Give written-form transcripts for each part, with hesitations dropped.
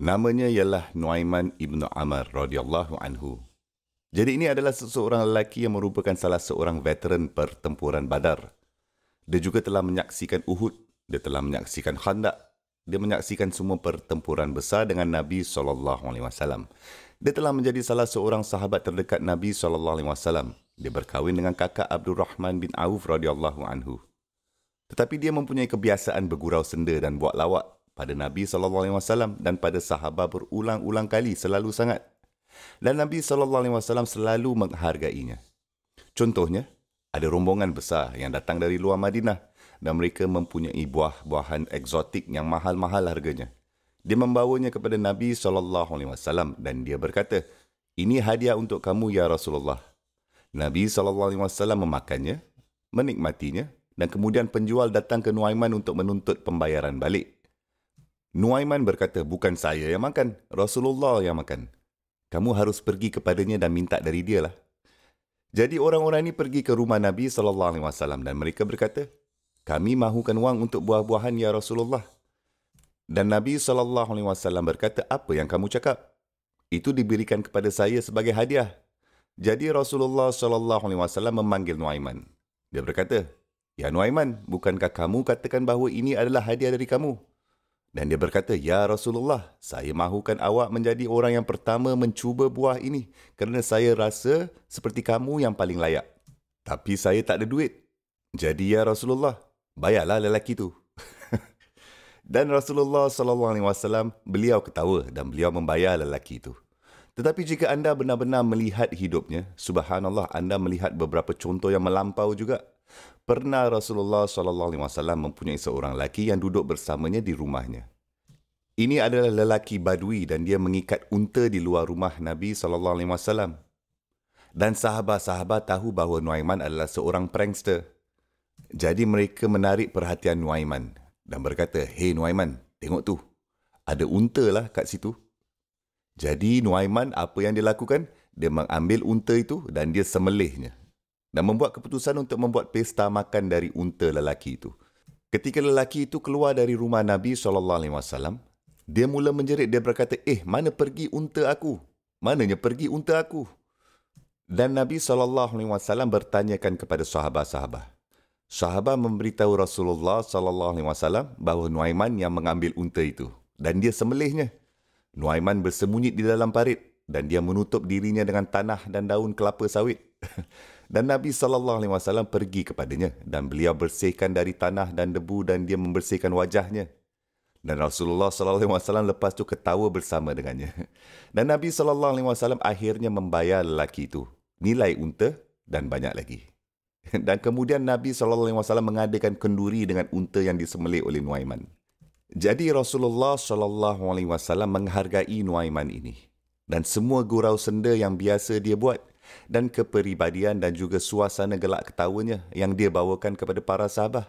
Namanya ialah Nuaiman ibnu Amr radhiyallahu anhu. Jadi ini adalah seseorang lelaki yang merupakan salah seorang veteran pertempuran Badar. Dia juga telah menyaksikan Uhud, dia telah menyaksikan Khandaq, dia menyaksikan semua pertempuran besar dengan Nabi SAW. Dia telah menjadi salah seorang sahabat terdekat Nabi SAW. Dia berkahwin dengan kakak Abdul Rahman bin Auf radhiyallahu anhu. Tetapi dia mempunyai kebiasaan bergurau senda dan buat lawak pada Nabi SAW dan pada sahabat berulang-ulang kali selalu sangat. Dan Nabi SAW selalu menghargainya. Contohnya, ada rombongan besar yang datang dari luar Madinah dan mereka mempunyai buah-buahan eksotik yang mahal-mahal harganya. Dia membawanya kepada Nabi SAW dan dia berkata, "Ini hadiah untuk kamu ya Rasulullah." Nabi SAW memakannya, menikmatinya dan kemudian penjual datang ke Nuaiman untuk menuntut pembayaran balik. Nuaiman berkata, "Bukan saya yang makan, Rasulullah yang makan. Kamu harus pergi kepadanya dan minta dari dia lah." Jadi orang-orang ini pergi ke rumah Nabi SAW dan mereka berkata, "Kami mahukan wang untuk buah-buahan ya Rasulullah." Dan Nabi SAW berkata, "Apa yang kamu cakap? Itu diberikan kepada saya sebagai hadiah." Jadi Rasulullah SAW memanggil Nuaiman. Dia berkata, "Ya Nuaiman, bukankah kamu katakan bahawa ini adalah hadiah dari kamu?" Dan dia berkata, "Ya Rasulullah, saya mahukan awak menjadi orang yang pertama mencuba buah ini kerana saya rasa seperti kamu yang paling layak. Tapi saya tak ada duit. Jadi ya Rasulullah, bayarlah lelaki itu." Dan Rasulullah SAW beliau ketawa dan beliau membayar lelaki itu. Tetapi jika anda benar-benar melihat hidupnya, subhanallah, anda melihat beberapa contoh yang melampau juga. Pernah Rasulullah SAW mempunyai seorang lelaki yang duduk bersamanya di rumahnya. Ini adalah lelaki Badui dan dia mengikat unta di luar rumah Nabi SAW. Dan sahabat-sahabat tahu bahawa Nuaiman adalah seorang prankster. Jadi mereka menarik perhatian Nuaiman dan berkata, "Hei Nuaiman, tengok tu. Ada unta lah kat situ." Jadi Nuaiman apa yang dia lakukan? Dia mengambil unta itu dan dia sembelihnya. Dan membuat keputusan untuk membuat pesta makan dari unta lelaki itu. Ketika lelaki itu keluar dari rumah Nabi SAW, dia mula menjerit, dia berkata, "Mana pergi unta aku? Mananya pergi unta aku?" Dan Nabi SAW bertanyakan kepada sahabat-sahabat. Sahabat memberitahu Rasulullah SAW bahawa Nuaiman yang mengambil unta itu. Dan dia sembelihnya. Nuaiman bersembunyi di dalam parit dan dia menutup dirinya dengan tanah dan daun kelapa sawit. Dan Nabi SAW pergi kepadanya dan beliau bersihkan dari tanah dan debu dan dia membersihkan wajahnya. Dan Rasulullah SAW lepas itu ketawa bersama dengannya. Dan Nabi SAW akhirnya membayar lelaki itu nilai unta dan banyak lagi. Dan kemudian Nabi SAW mengadakan kenduri dengan unta yang disembelih oleh Nuaiman. Jadi Rasulullah SAW menghargai Nuaiman ini. Dan semua gurau senda yang biasa dia buat. Dan kepribadian dan juga suasana gelak ketawanya yang dia bawakan kepada para sahabat.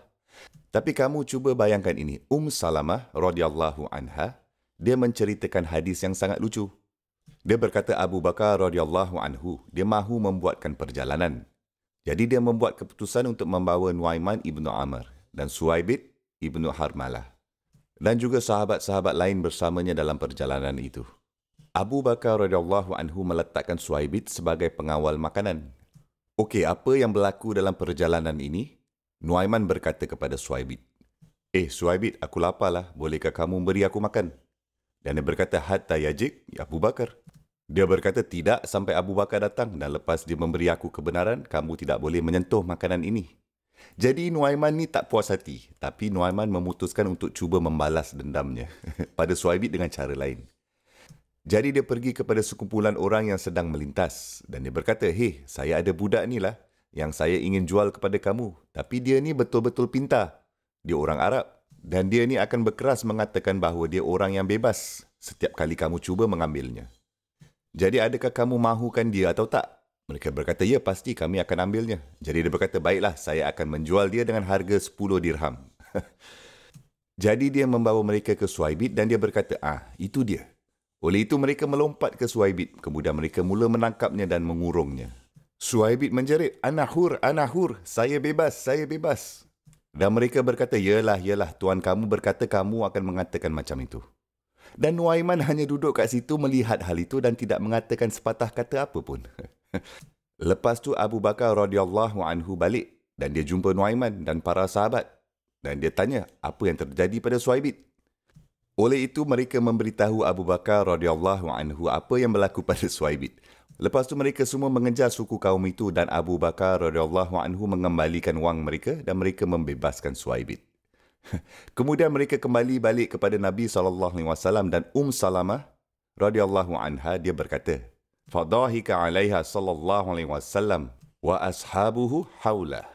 Tapi kamu cuba bayangkan ini. Salamah radhiyallahu anha, dia menceritakan hadis yang sangat lucu. Dia berkata Abu Bakar radhiyallahu anhu, dia mahu membuatkan perjalanan. Jadi dia membuat keputusan untuk membawa Nuaiman ibnu Amr dan Suaibit ibnu Harmalah. Dan juga sahabat-sahabat lain bersamanya dalam perjalanan itu. Abu Bakar radhiyallahu anhu meletakkan Suaibit sebagai pengawal makanan. Okey, apa yang berlaku dalam perjalanan ini? Nuaiman berkata kepada Suaibit, "Suaibit, aku laparlah. Bolehkah kamu beri aku makan?" Dan dia berkata, "Hatta yajik, ya Abu Bakar." Dia berkata, "Tidak sampai Abu Bakar datang dan lepas dia memberi aku kebenaran, kamu tidak boleh menyentuh makanan ini." Jadi Nuaiman ni tak puas hati, tapi Nuaiman memutuskan untuk cuba membalas dendamnya pada Suaibit dengan cara lain. Jadi dia pergi kepada sekumpulan orang yang sedang melintas dan dia berkata, "Hei, saya ada budak ni lah yang saya ingin jual kepada kamu. Tapi dia ni betul-betul pintar. Dia orang Arab dan dia ni akan berkeras mengatakan bahawa dia orang yang bebas setiap kali kamu cuba mengambilnya. Jadi adakah kamu mahukan dia atau tak?" Mereka berkata, "Ya, pasti kami akan ambilnya." Jadi dia berkata, "Baiklah, saya akan menjual dia dengan harga 10 dirham." Jadi dia membawa mereka ke Suaibit dan dia berkata, "Itu dia." Oleh itu mereka melompat ke Suaibit. Kemudian mereka mula menangkapnya dan mengurungnya. Suaibit menjerit, "Ana hur, saya bebas, saya bebas." Dan mereka berkata, "Yalah, tuan kamu berkata kamu akan mengatakan macam itu." Dan Nuaiman hanya duduk kat situ melihat hal itu dan tidak mengatakan sepatah kata apa pun. Lepas tu Abu Bakar radhiyallahu anhu balik dan dia jumpa Nuaiman dan para sahabat. Dan dia tanya apa yang terjadi pada Suhaibit. Oleh itu mereka memberitahu Abu Bakar radhiyallahu anhu apa yang berlaku pada Suhaibit. Lepas tu mereka semua mengejar suku kaum itu dan Abu Bakar radhiyallahu anhu mengembalikan wang mereka dan mereka membebaskan Suhaibit. Kemudian mereka kembali balik kepada Nabi SAW dan Salamah radhiyallahu anha dia berkata, "Fadahika 'alaiha sallallahu alaihi wasallam wa ashabuhu haulah."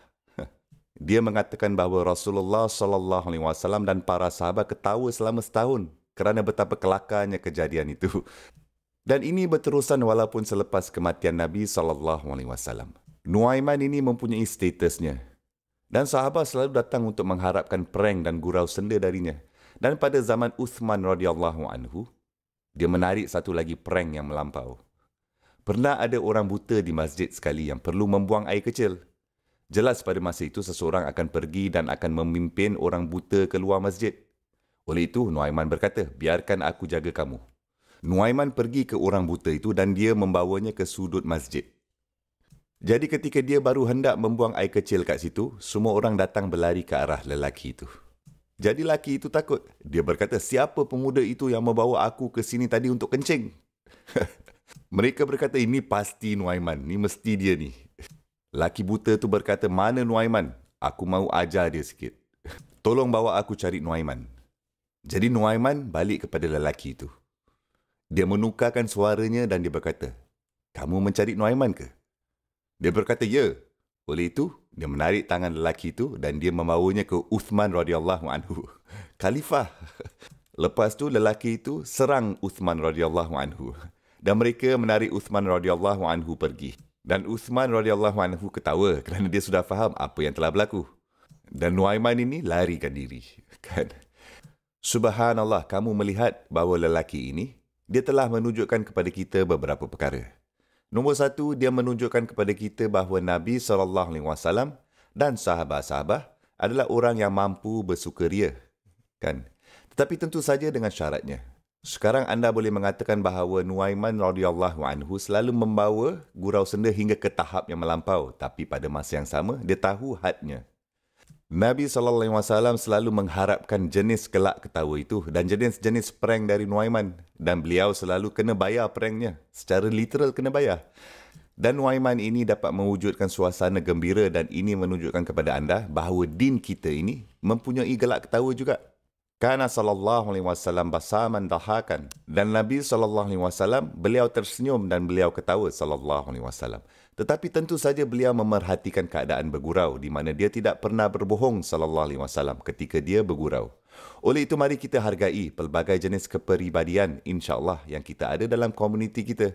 Dia mengatakan bahawa Rasulullah SAW dan para sahabat ketawa selama setahun kerana betapa kelakarnya kejadian itu. Dan ini berterusan walaupun selepas kematian Nabi SAW. Nuaiman ini mempunyai statusnya. Dan sahabat selalu datang untuk mengharapkan prank dan gurau senda darinya. Dan pada zaman Uthman radhiyallahu anhu, dia menarik satu lagi prank yang melampau. Pernah ada orang buta di masjid sekali yang perlu membuang air kecil. Jelas pada masa itu seseorang akan pergi dan akan memimpin orang buta keluar masjid. Oleh itu, Nuaiman berkata, "Biarkan aku jaga kamu." Nuaiman pergi ke orang buta itu dan dia membawanya ke sudut masjid. Jadi ketika dia baru hendak membuang air kecil kat situ, semua orang datang berlari ke arah lelaki itu. Jadi lelaki itu takut. Dia berkata, "Siapa pemuda itu yang membawa aku ke sini tadi untuk kencing?" Mereka berkata, "Ini pasti Nuaiman. Ini mesti dia ni." Lelaki buta itu berkata, "Mana Nuaiman? Aku mahu ajar dia sikit. Tolong bawa aku cari Nuaiman." Jadi Nuaiman balik kepada lelaki itu. Dia menukarkan suaranya dan dia berkata, "Kamu mencari Nuaiman ke?" Dia berkata, "Ya." Oleh itu, dia menarik tangan lelaki itu dan dia membawanya ke Uthman radhiyallahu anhu, khalifah. Lepas tu lelaki itu serang Uthman radhiyallahu anhu dan mereka menarik Uthman radhiyallahu anhu pergi. Dan Uthman radhiyallahu anhu ketawa kerana dia sudah faham apa yang telah berlaku. Dan Nuaiman ini larikan diri. Kan? Subhanallah, kamu melihat bahawa lelaki ini dia telah menunjukkan kepada kita beberapa perkara. Nombor satu, dia menunjukkan kepada kita bahawa Nabi SAW dan sahabat-sahabat adalah orang yang mampu bersukaria. Kan? Tetapi tentu saja dengan syaratnya. Sekarang anda boleh mengatakan bahawa Nuaiman radhiyallahu anhu selalu membawa gurau senda hingga ke tahap yang melampau. Tapi pada masa yang sama, dia tahu hadnya. Nabi SAW selalu mengharapkan jenis kelak ketawa itu dan jenis-jenis prank dari Nuaiman. Dan beliau selalu kena bayar pranknya. Secara literal kena bayar. Dan Nuaiman ini dapat mewujudkan suasana gembira dan ini menunjukkan kepada anda bahawa din kita ini mempunyai gelak ketawa juga. Kana sallallahu alaihi wasallam basaman dahakan. Dan Nabi SAW beliau tersenyum dan beliau ketawa sallallahu alaihi wasallam. Tetapi tentu saja beliau memerhatikan keadaan bergurau di mana dia tidak pernah berbohong sallallahu alaihi wasallam ketika dia bergurau. Oleh itu mari kita hargai pelbagai jenis kepribadian insya-Allah yang kita ada dalam komuniti kita.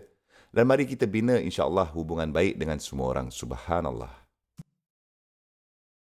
Dan mari kita bina insya-Allah hubungan baik dengan semua orang. Subhanallah.